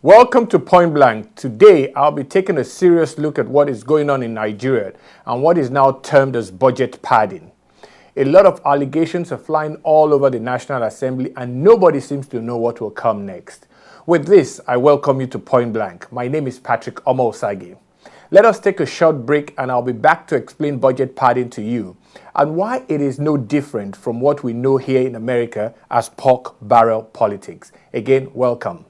Welcome to Pointblank. Today, I'll be taking a serious look at what is going on in Nigeria and what is now termed as budget padding. A lot of allegations are flying all over the National Assembly and nobody seems to know what will come next. With this, I welcome you to Pointblank. My name is Patrick Omosage. Let us take a short break and I'll be back to explain budget padding to you and why it is no different from what we know here in America as pork barrel politics. Again, welcome.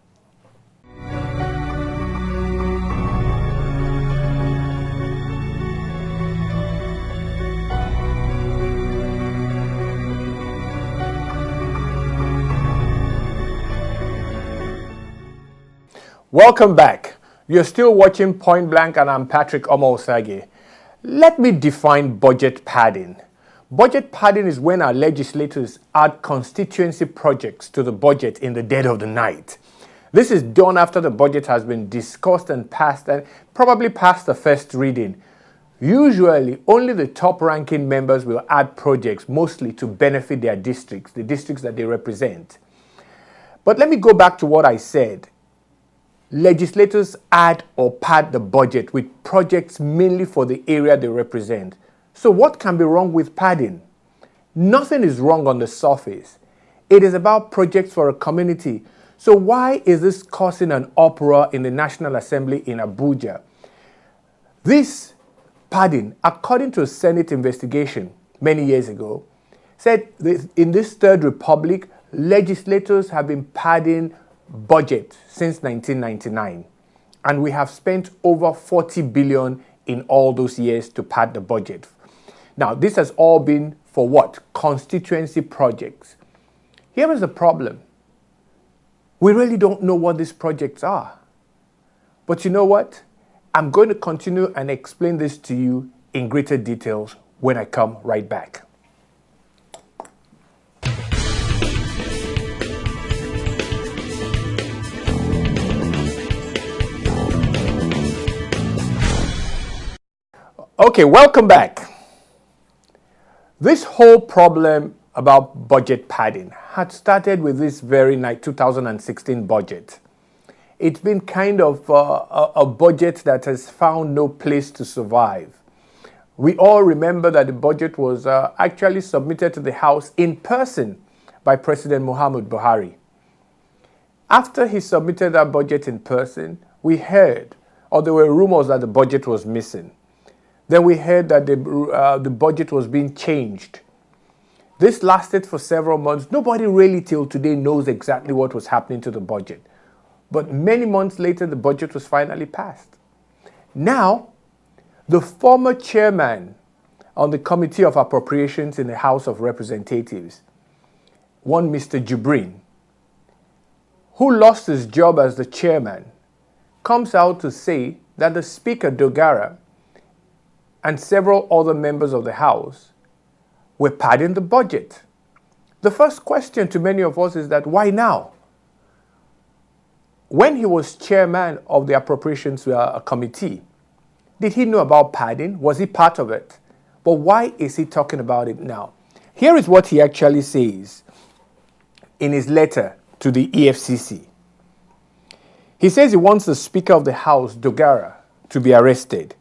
Welcome back. You're still watching Pointblank and I'm Patrick Omosage. Let me define budget padding. Budget padding is when our legislators add constituency projects to the budget in the dead of the night. This is done after the budget has been discussed and passed and probably passed the first reading. Usually, only the top-ranking members will add projects mostly to benefit their districts, the districts that they represent. But let me go back to what I said. Legislators add or pad the budget with projects mainly for the area they represent. So what can be wrong with padding? Nothing is wrong on the surface. It is about projects for a community. So why is this causing an uproar in the National Assembly in Abuja? This padding, according to a Senate investigation many years ago, said that in this Third Republic, legislators have been padding budget since 1999, and we have spent over 40 billion in all those years to pad the budget. Now, this has all been for what? Constituency projects. Here is the problem. We really don't know what these projects are. But you know what? I'm going to continue and explain this to you in greater details when I come right back. Okay, welcome back. This whole problem about budget padding had started with this very 2016 budget. It's been kind of a budget that has found no place to survive. We all remember that the budget was actually submitted to the House in person by President Muhammadu Buhari. After he submitted that budget in person, we heard, or there were rumors that the budget was missing. Then we heard that the budget was being changed. This lasted for several months. Nobody really till today knows exactly what was happening to the budget. But many months later, the budget was finally passed. Now, the former chairman on the Committee of Appropriations in the House of Representatives, one Mr. Jibrin, who lost his job as the chairman, comes out to say that the Speaker, Dogara, and several other members of the House were padding the budget. The first question to many of us is that why now? When he was chairman of the Appropriations Committee, did he know about padding? Was he part of it? But why is he talking about it now? Here is what he actually says in his letter to the EFCC. He says he wants the Speaker of the House, Dogara, to be arrested.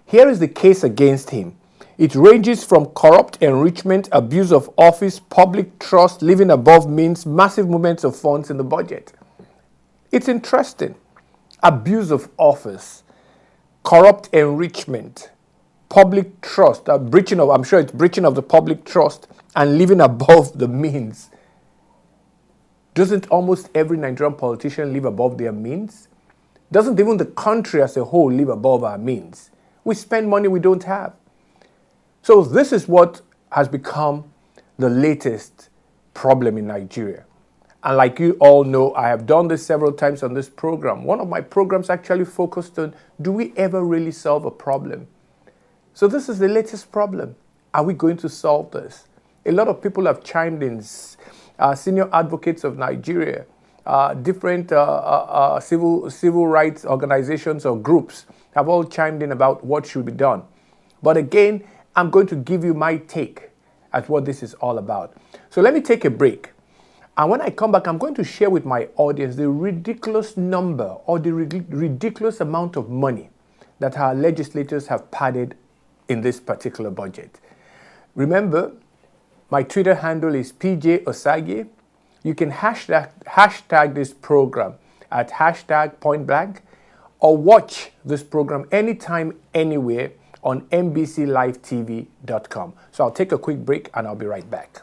Here is the case against him. It ranges from corrupt enrichment, abuse of office, public trust, living above means, massive movements of funds in the budget. It's interesting. Abuse of office, corrupt enrichment, public trust, breaching of the public trust, and living above the means. Doesn't almost every Nigerian politician live above their means? Doesn't even the country as a whole live above our means? We spend money we don't have. So this is what has become the latest problem in Nigeria. And like you all know, I have done this several times on this program. One of my programs actually focused on, do we ever really solve a problem? So this is the latest problem. Are we going to solve this? A lot of people have chimed in, senior advocates of Nigeria, different civil rights organizations or groups have all chimed in about what should be done. But again, I'm going to give you my take at what this is all about. So let me take a break. And when I come back, I'm going to share with my audience the ridiculous number or the ridiculous amount of money that our legislators have padded in this particular budget. Remember, my Twitter handle is PJ Osage. You can hashtag this program at hashtag Pointblank or watch this program anytime, anywhere on MBCLiveTV.com. So I'll take a quick break and I'll be right back.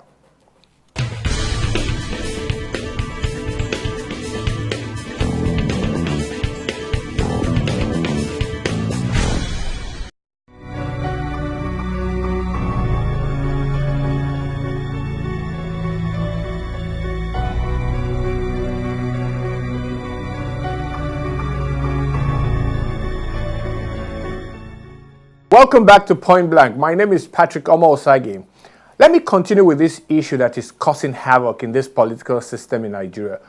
Welcome back to Point Blank. My name is Patrick Osage. Let me continue with this issue that is causing havoc in this political system in Nigeria,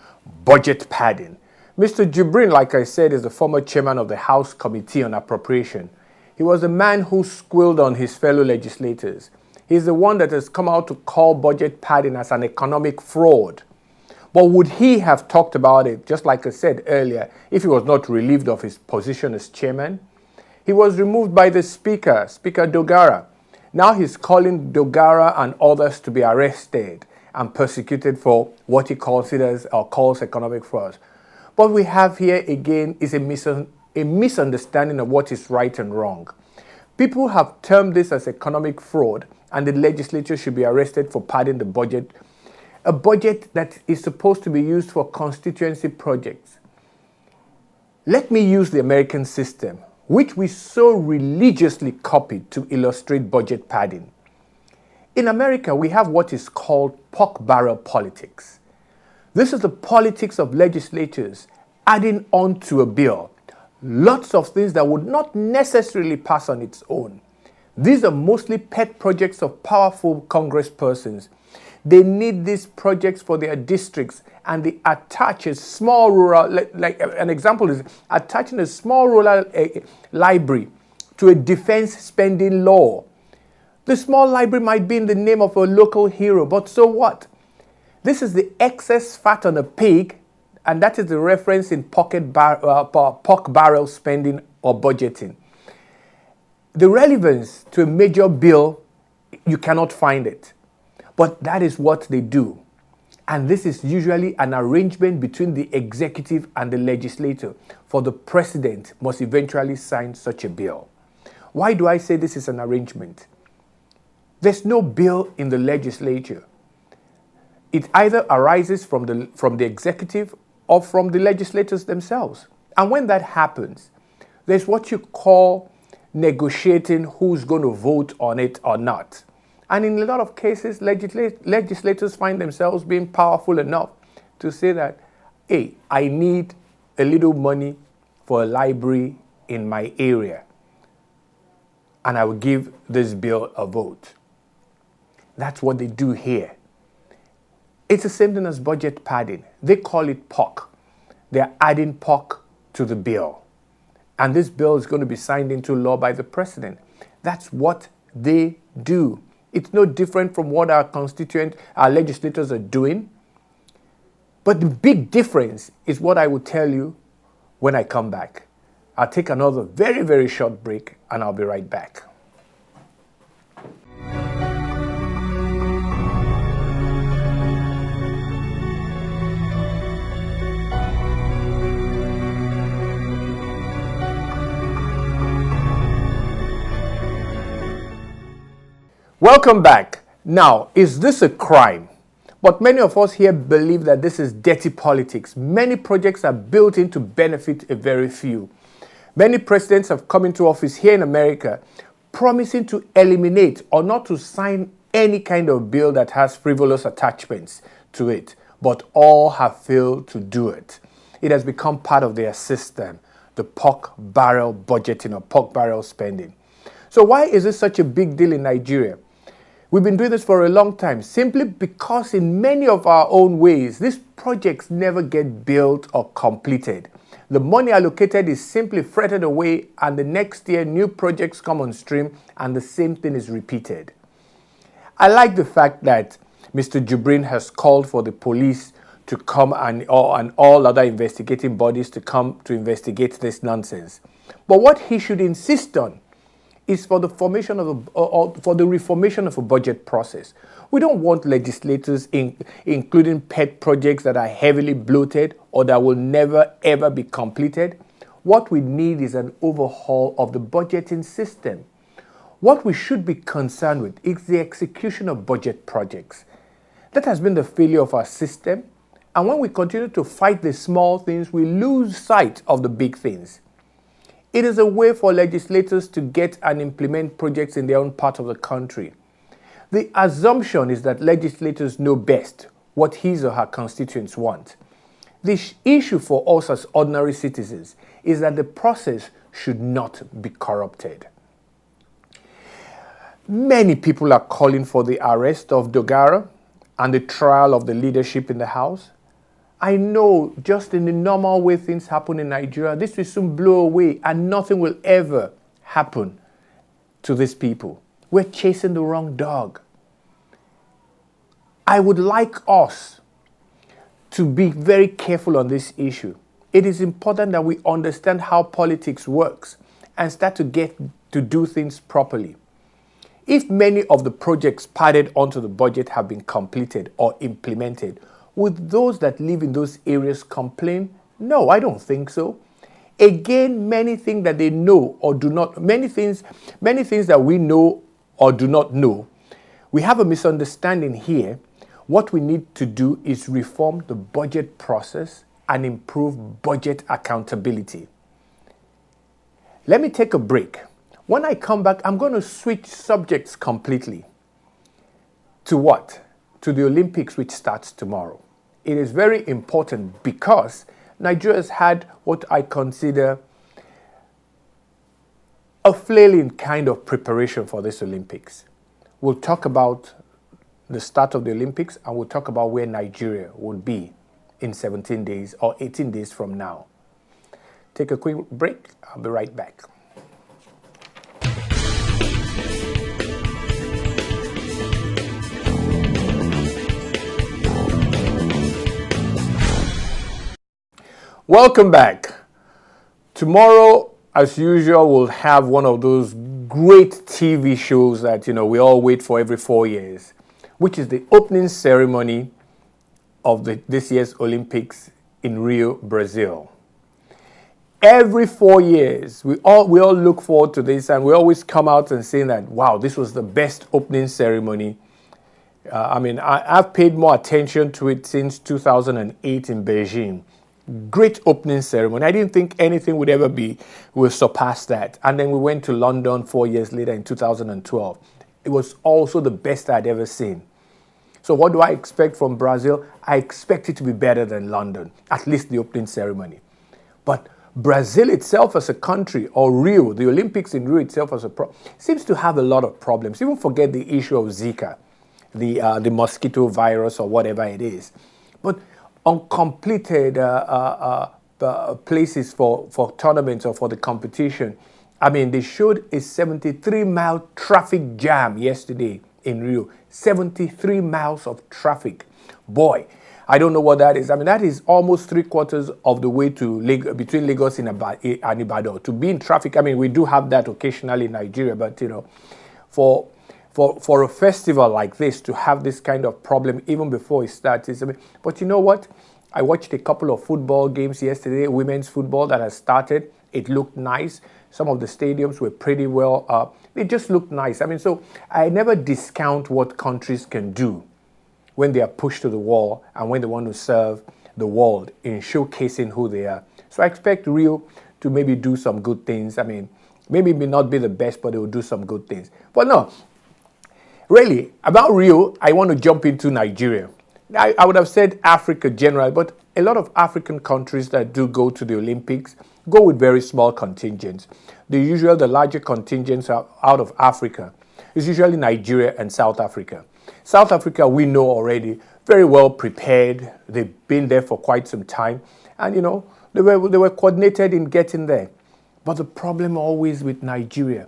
budget padding. Mr. Jibrin, like I said, is the former chairman of the House Committee on Appropriation. He was the man who squealed on his fellow legislators. He's the one that has come out to call budget padding as an economic fraud. But would he have talked about it, just like I said earlier, if he was not relieved of his position as chairman? He was removed by the Speaker, Speaker Dogara. Now he's calling Dogara and others to be arrested and persecuted for what he considers or calls economic fraud. What we have here again is a misunderstanding of what is right and wrong. People have termed this as economic fraud, and the legislature should be arrested for padding the budget, a budget that is supposed to be used for constituency projects. Let me use the American system, which we so religiously copied to illustrate budget padding. In America, we have what is called pork barrel politics. This is the politics of legislatures adding on to a bill lots of things that would not necessarily pass on its own. These are mostly pet projects of powerful congresspersons. They need these projects for their districts, and they attach a small rural, like an example is attaching a small rural library to a defense spending law. The small library might be in the name of a local hero, but so what? This is the excess fat on a pig, and that is the reference in pork barrel spending or budgeting. The relevance to a major bill, you cannot find it. But that is what they do. And this is usually an arrangement between the executive and the legislature, for the president must eventually sign such a bill. Why do I say this is an arrangement? There's no bill in the legislature. It either arises from the executive or from the legislators themselves. And when that happens, there's what you call negotiating who's going to vote on it or not. And in a lot of cases, legislators find themselves being powerful enough to say that, hey, I need a little money for a library in my area, and I will give this bill a vote. That's what they do here. It's the same thing as budget padding. They call it pork. They're adding pork to the bill. And this bill is going to be signed into law by the president. That's what they do. It's no different from what our legislators are doing. But the big difference is what I will tell you when I come back. I'll take another very, very short break, and I'll be right back. Welcome back. Now, is this a crime? But many of us here believe that this is dirty politics. Many projects are built in to benefit a very few. Many presidents have come into office here in America promising to eliminate or not to sign any kind of bill that has frivolous attachments to it, but all have failed to do it. It has become part of their system, the pork barrel budgeting or pork barrel spending. So why is this such a big deal in Nigeria? We've been doing this for a long time, simply because in many of our own ways, these projects never get built or completed. The money allocated is simply fretted away, and the next year new projects come on stream and the same thing is repeated. I like the fact that Mr. Jibrin has called for the police to come and all other investigating bodies to come to investigate this nonsense. But what he should insist on is for the formation of for the reformation of a budget process. We don't want legislators including pet projects that are heavily bloated or that will never ever be completed. What we need is an overhaul of the budgeting system. What we should be concerned with is the execution of budget projects. That has been the failure of our system. And when we continue to fight the small things, we lose sight of the big things. It is a way for legislators to get and implement projects in their own part of the country. The assumption is that legislators know best what his or her constituents want. The issue for us as ordinary citizens is that the process should not be corrupted. Many people are calling for the arrest of Dogara and the trial of the leadership in the House. I know just in the normal way things happen in Nigeria, this will soon blow away and nothing will ever happen to these people. We're chasing the wrong dog. I would like us to be very careful on this issue. It is important that we understand how politics works and start to get to do things properly. If many of the projects padded onto the budget have been completed or implemented, would those that live in those areas complain? No, I don't think so. Again, many things that they know or do not, many things that we know or do not know, we have a misunderstanding here. What we need to do is reform the budget process and improve budget accountability. Let me take a break. When I come back, I'm going to switch subjects completely. To what? To the Olympics, which starts tomorrow. It is very important because Nigeria has had what I consider a flailing kind of preparation for this Olympics. We'll talk about the start of the Olympics and we'll talk about where Nigeria will be in 17 days or 18 days from now. Take a quick break. I'll be right back. Welcome back. Tomorrow, as usual, we'll have one of those great TV shows that, we all wait for every 4 years, which is the opening ceremony of this year's Olympics in Rio, Brazil. Every 4 years, we all look forward to this, and we always come out and say that, wow, this was the best opening ceremony. I've paid more attention to it since 2008 in Beijing. Great opening ceremony. I didn't think anything will surpass that. And then we went to London 4 years later in 2012. It was also the best I'd ever seen. So what do I expect from Brazil? I expect it to be better than London, at least the opening ceremony. But Brazil itself as a country, or Rio, the Olympics in Rio itself as seems to have a lot of problems. Even forget the issue of Zika, the mosquito virus or whatever it is. But uncompleted places for tournaments or for the competition. They showed a 73-mile traffic jam yesterday in Rio. 73 miles of traffic. Boy, I don't know what that is. That is almost 3/4 of the way between Lagos and Ibadan. To be in traffic, we do have that occasionally in Nigeria, but for a festival like this to have this kind of problem even before it starts. But you know what? I watched a couple of football games yesterday, women's football that has started. It looked nice. Some of the stadiums were pretty well, they just looked nice. So I never discount what countries can do when they are pushed to the wall and when they want to serve the world in showcasing who they are. So I expect Rio to maybe do some good things. Maybe it may not be the best, but they will do some good things. But no, really, about Rio, I want to jump into Nigeria. I would have said Africa generally, but a lot of African countries that do go to the Olympics go with very small contingents. The larger contingents are out of Africa. It's usually Nigeria and South Africa. South Africa, we know already, very well prepared. They've been there for quite some time. And, they were coordinated in getting there. But the problem always with Nigeria,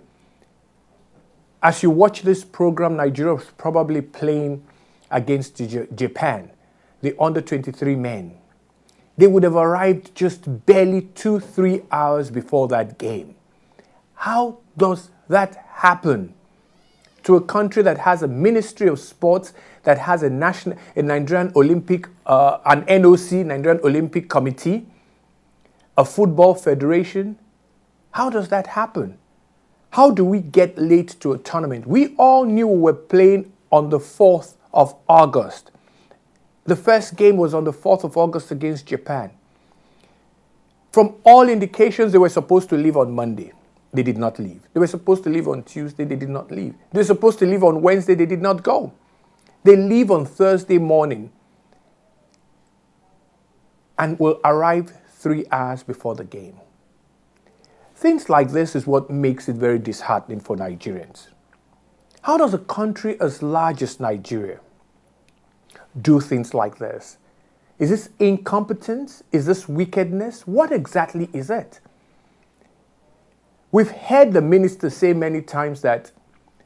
as you watch this program, Nigeria was probably playing against Japan. the under-23 men, they would have arrived just barely 2-3 hours before that game. How does that happen to a country that has a Ministry of Sports, that has a Nigerian Olympic, an NOC, Nigerian Olympic Committee, a football federation? How does that happen? How do we get late to a tournament? We all knew we were playing on the 4th of August. The first game was on the 4th of August against Japan. From all indications, they were supposed to leave on Monday. They did not leave. They were supposed to leave on Tuesday. They did not leave. They were supposed to leave on Wednesday. They did not go. They leave on Thursday morning and will arrive 3 hours before the game. Things like this is what makes it very disheartening for Nigerians. How does a country as large as Nigeria do things like this? Is this incompetence? Is this wickedness? What exactly is it? We've heard the minister say many times that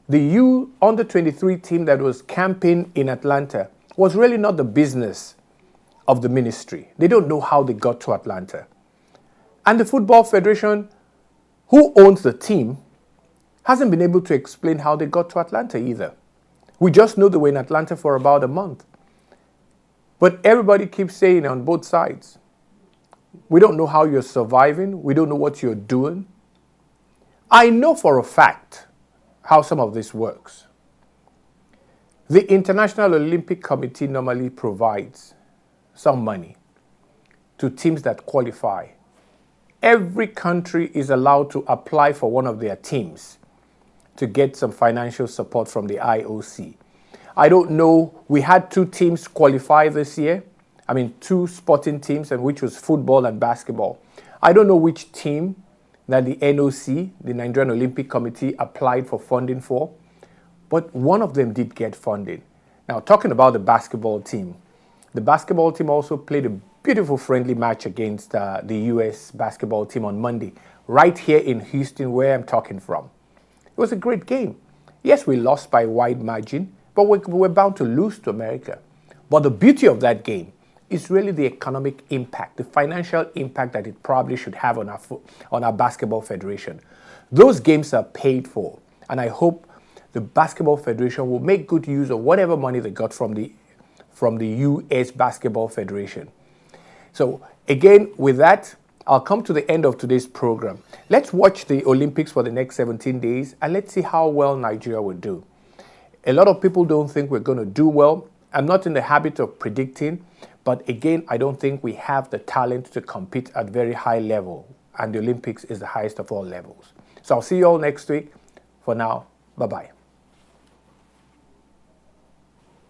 the under-23 team that was camping in Atlanta was really not the business of the ministry. They don't know how they got to Atlanta. And the Football Federation, who owns the team, hasn't been able to explain how they got to Atlanta either. We just know they were in Atlanta for about a month. But everybody keeps saying on both sides, we don't know how you're surviving. We don't know what you're doing. I know for a fact how some of this works. The International Olympic Committee normally provides some money to teams that qualify. Every country is allowed to apply for one of their teams to get some financial support from the IOC. I don't know, we had 2 teams qualify this year. 2 sporting teams, and which was football and basketball. I don't know which team that the NOC, the Nigerian Olympic Committee, applied for funding for, but one of them did get funding. Now, talking about the basketball team also played a beautiful friendly match against the US basketball team on Monday, right here in Houston, where I'm talking from. It was a great game. Yes, we lost by a wide margin, but we're bound to lose to America. But the beauty of that game is really the economic impact, the financial impact that it probably should have on our basketball federation. Those games are paid for, and I hope the basketball federation will make good use of whatever money they got from the US Basketball Federation. So again, with that, I'll come to the end of today's program. Let's watch the Olympics for the next 17 days, and let's see how well Nigeria will do. A lot of people don't think we're going to do well. I'm not in the habit of predicting, but again, I don't think we have the talent to compete at very high level, and the Olympics is the highest of all levels. So I'll see you all next week. For now, bye-bye.